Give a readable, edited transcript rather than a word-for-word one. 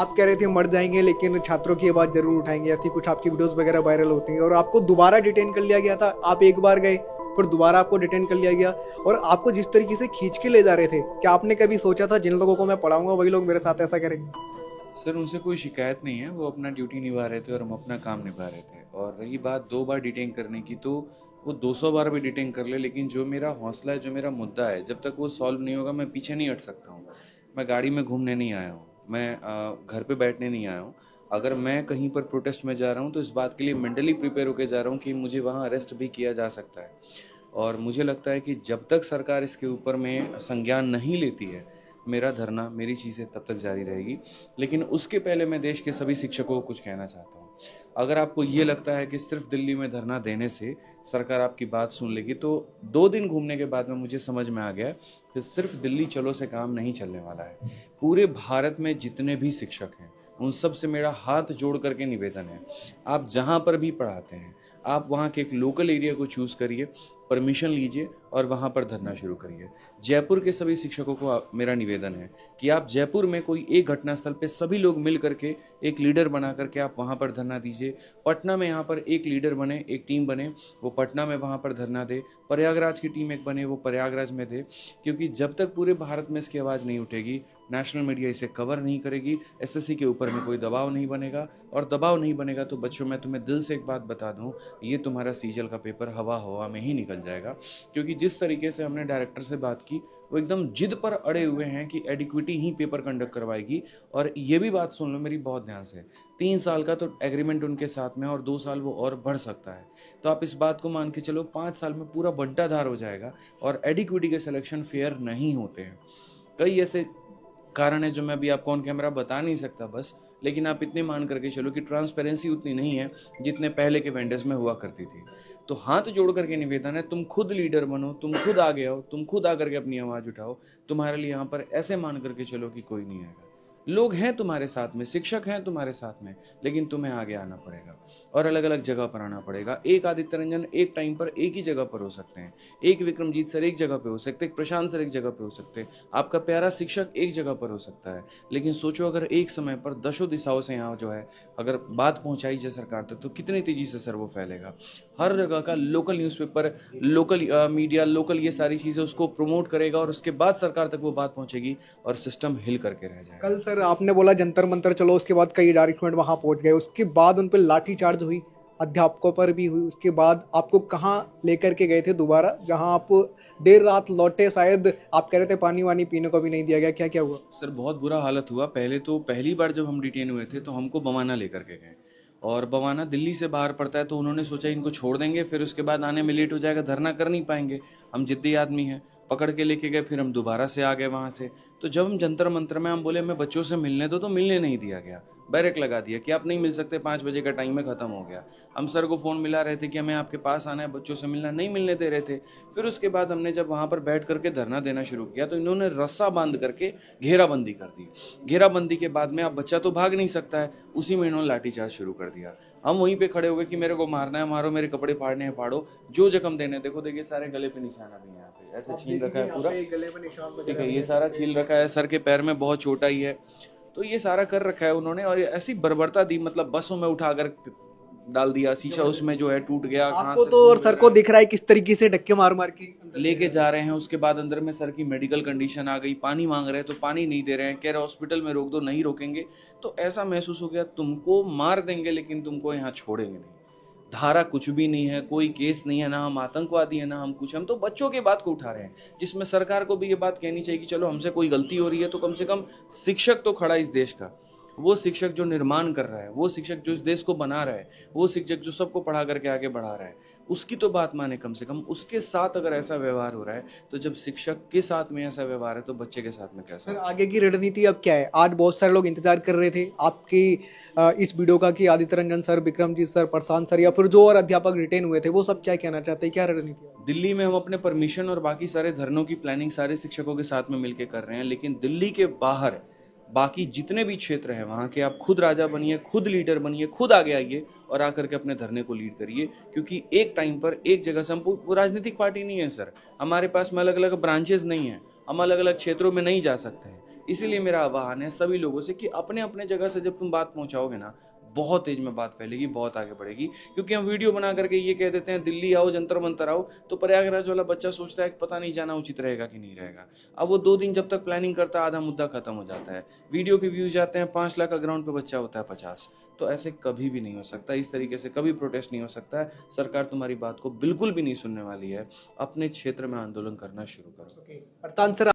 आप कह रहे थे मर जाएंगे लेकिन छात्रों की आवाज़ जरूर उठाएंगे, ऐसी कुछ आपकी वीडियोस वगैरह वायरल होती हैं और आपको दोबारा डिटेन कर लिया गया था। आप एक बार गए, फिर दोबारा आपको डिटेन कर लिया गया और आपको जिस तरीके से खींच के ले जा रहे थे, क्या आपने कभी सोचा था जिन लोगों को मैं पढ़ाऊंगा वही लोग मेरे साथ ऐसा करेंगे? सर उनसे कोई शिकायत नहीं है, वो अपना ड्यूटी निभा रहे थे और हम अपना काम निभा रहे थे। और रही बात 2 बार डिटेन करने की, तो वो 200 बार भी डिटेन कर ले, लेकिन जो मेरा हौसला है, जो मेरा मुद्दा है, जब तक वो सॉल्व नहीं होगा मैं पीछे नहीं हट सकता हूँ। मैं गाड़ी में घूमने नहीं आया हूँ, मैं घर पे बैठने नहीं आया हूँ। अगर मैं कहीं पर प्रोटेस्ट में जा रहा हूँ तो इस बात के लिए मेंटली प्रिपेयर होकर जा रहा हूँ कि मुझे वहाँ अरेस्ट भी किया जा सकता है। और मुझे लगता है कि जब तक सरकार इसके ऊपर में संज्ञान नहीं लेती है, मेरा धरना, मेरी चीज़ें तब तक जारी रहेगी। लेकिन उसके पहले मैं देश के सभी शिक्षकों को कुछ कहना चाहता हूँ। अगर आपको ये लगता है कि सिर्फ दिल्ली में धरना देने से सरकार आपकी बात सुन लेगी, तो 2 दिन घूमने के बाद में मुझे समझ में आ गया कि सिर्फ दिल्ली चलो से काम नहीं चलने वाला है। पूरे भारत में जितने भी शिक्षक हैं, उन सब से मेरा हाथ जोड़ करके निवेदन है, आप जहाँ पर भी पढ़ाते हैं, आप वहाँ के एक लोकल एरिया को चूज़ करिए, परमिशन लीजिए और वहाँ पर धरना शुरू करिए। जयपुर के सभी शिक्षकों को मेरा निवेदन है कि आप जयपुर में कोई एक घटनास्थल पे सभी लोग मिल करके एक लीडर बना करके आप वहाँ पर धरना दीजिए। पटना में यहाँ पर एक लीडर बने, एक टीम बने, वो पटना में वहाँ पर धरना दे। प्रयागराज की टीम एक बने, वो प्रयागराज में दे। क्योंकि जब तक पूरे भारत में इसकी आवाज़ नहीं उठेगी, नेशनल मीडिया इसे कवर नहीं करेगी, एसएससी के ऊपर में कोई दबाव नहीं बनेगा। और दबाव नहीं बनेगा तो बच्चों, मैं तुम्हें दिल से एक बात बता दूं, ये तुम्हारा सीजल का पेपर हवा हवा में ही निकल जाएगा। क्योंकि जिस तरीके से हमने डायरेक्टर से बात की, वो एकदम जिद पर अड़े हुए हैं कि एडिक्विटी ही पेपर कंडक्ट करवाएगी। और ये भी बात सुन लो मेरी बहुत ध्यान से, 3 साल का तो एग्रीमेंट उनके साथ में, और 2 साल वो और बढ़ सकता है। तो आप इस बात को मान के चलो 5 साल में पूरा बंटाधार हो जाएगा। और एडिक्विटी के सिलेक्शन फेयर नहीं होते हैं। कई ऐसे कारण है जो मैं अभी आपको ऑन कैमरा बता नहीं सकता बस, लेकिन आप इतने मान करके चलो कि ट्रांसपेरेंसी उतनी नहीं है जितने पहले के वेंडर्स में हुआ करती थी। तो हाथ जोड़ करके निवेदन है, तुम खुद लीडर बनो, तुम खुद आगे आओ, तुम खुद आकर के अपनी आवाज़ उठाओ। तुम्हारे लिए यहाँ पर ऐसे मान करके चलो कि कोई नहीं आएगा। लोग हैं तुम्हारे साथ में, शिक्षक हैं तुम्हारे साथ में, लेकिन तुम्हें आगे आना पड़ेगा और अलग अलग जगह पर आना पड़ेगा। एक आदित्य रंजन एक टाइम पर एक ही जगह पर हो सकते हैं, एक विक्रमजीत सर एक जगह पे हो सकते हैं, एक प्रशांत सर एक जगह पे हो सकते हैं, आपका प्यारा शिक्षक एक जगह पर हो सकता है। लेकिन सोचो अगर एक समय पर दशों दिशाओं से यहाँ जो है अगर बात पहुँचाई जाए सरकार तक, तो कितनी तेजी से सर वो फैलेगा। हर जगह का local newspaper, local media, local ये सारी चीज़ें उसको प्रमोट करेगा और उसके बाद सरकार तक वो बात पहुँचेगी और सिस्टम हिल करके रह जाएगा। कल सर आपने बोला जंतर मंतर चलो, उसके बाद कई डायरेक्टरेट वहां पहुंच गए, उसके बाद उन पर लाठीचार्ज हुई, अध्यापकों पर भी हुई। उसके बाद आपको कहाँ लेकर के गए थे दोबारा, जहां आप देर रात लौटे, शायद आप कह रहे थे पानी वानी पीने को भी नहीं दिया गया, क्या क्या हुआ? सर बहुत बुरा हालत हुआ। पहली बार जब हम डिटेन हुए थे तो हमको बवाना लेकर के गए, और बवाना दिल्ली से बाहर पड़ता है, तो उन्होंने सोचा इनको छोड़ देंगे, फिर उसके बाद आने में लेट हो जाएगा, धरना कर नहीं पाएंगे। हम जिद्दी आदमी हैं, पकड़ के लेके गए, फिर हम दोबारा से आ गए वहाँ से। तो जब हम जंतर मंतर में हम बोले हमें बच्चों से मिलने दो, तो मिलने नहीं दिया गया, बैरक लगा दिया कि आप नहीं मिल सकते, 5 बजे का टाइम में ख़त्म हो गया। हम सर को फ़ोन मिला रहे थे कि हमें आपके पास आना है, बच्चों से मिलना, नहीं मिलने दे रहे थे। फिर उसके बाद हमने जब वहाँ पर बैठ करके धरना देना शुरू किया, तो इन्होंने रस्सा बांध करके घेराबंदी कर दी। घेराबंदी के बाद में अब बच्चा तो भाग नहीं सकता है, उसी में इन्होंने लाठीचार्ज शुरू कर दिया। हम वहीं पे खड़े हो गए कि मेरे को मारना है मारो, मेरे कपड़े फाड़ने हैं फाड़ो, जो जख्म देने। देखो देखिए सारे गले पे निशान अभी यहाँ पे ऐसे छील रखा है पूरा, ठीक है, ये सारा छील रखा है। सर के पैर में बहुत चोट आई है, तो ये सारा कर रखा है उन्होंने। और ऐसी बर्बरता दी, मतलब बसों में उठाकर डाल दिया, शीशा उसमें जो है टूट गया। आपको तो और सर को दिख रहा है किस तरीके से धक्के मार मार के लेके जा रहे हैं। उसके बाद अंदर में सर की मेडिकल कंडीशन आ गई, पानी मांग रहे हैं तो पानी नहीं दे रहे हैं, कह रहे हॉस्पिटल में रोक दो, नहीं रोकेंगे। तो ऐसा महसूस हो गया तुमको मार देंगे लेकिन तुमको यहाँ छोड़ेंगे नहीं। धारा कुछ भी नहीं है, कोई केस नहीं है, ना हम आतंकवादी है ना हम कुछ, हम तो बच्चों की बात को उठा रहे हैं, जिसमें सरकार को भी ये बात कहनी चाहिए कि चलो हमसे कोई गलती हो रही है तो कम से कम शिक्षक तो खड़ा इस देश का, वो शिक्षक जो निर्माण कर रहा है, वो शिक्षक जो इस देश को बना रहा है, वो शिक्षक जो सबको पढ़ा करके आगे बढ़ा रहा है, उसकी तो बात माने कम से कम। उसके साथ अगर ऐसा व्यवहार हो रहा है, तो जब शिक्षक के साथ में ऐसा व्यवहार है तो बच्चे के साथ में कैसा? सर आगे की रणनीति अब क्या है? आज बहुत सारे लोग इंतजार कर रहे थे आपकी इस वीडियो का कि आदित्य रंजन सर, विक्रमजीत सर, प्रशांत सर या फिर जो और अध्यापक रिटेन हुए थे, वो सब क्या कहना चाहते हैं, क्या रणनीति है? दिल्ली में हम अपने परमिशन और बाकी सारे धरनों की प्लानिंग सारे शिक्षकों के साथ में मिलकर कर रहे हैं, लेकिन दिल्ली के बाहर बाकी जितने भी क्षेत्र हैं वहाँ के आप खुद राजा बनिए, खुद लीडर बनिए, खुद आगे आइए और आकर के अपने धरने को लीड करिए। क्योंकि एक टाइम पर एक जगह से, हम राजनीतिक पार्टी नहीं है सर, हमारे पास में अलग अलग ब्रांचेस नहीं हैं, हम अलग अलग क्षेत्रों में नहीं जा सकते हैं। इसीलिए मेरा आह्वान है सभी लोगों से कि अपने अपने जगह से जब तुम बात पहुंचाओगे ना, बहुत तेज में बात फैलेगी, बहुत आगे बढ़ेगी। क्योंकि हम वीडियो बना करके ये कह देते हैं दिल्ली आओ, जंतर मंतर आओ, तो प्रयागराज वाला बच्चा सोचता है कि पता नहीं जाना उचित रहेगा कि नहीं रहेगा। अब वो 2 दिन जब तक प्लानिंग करता है, आधा मुद्दा खत्म हो जाता है। वीडियो के व्यूज जाते हैं 5 लाख का, ग्राउंड पे बच्चा होता है 50। तो ऐसे कभी भी नहीं हो सकता, इस तरीके से कभी प्रोटेस्ट नहीं हो सकता है। सरकार तुम्हारी बात को बिल्कुल भी नहीं सुनने वाली है। अपने क्षेत्र में आंदोलन करना शुरू करो। अर्थात सर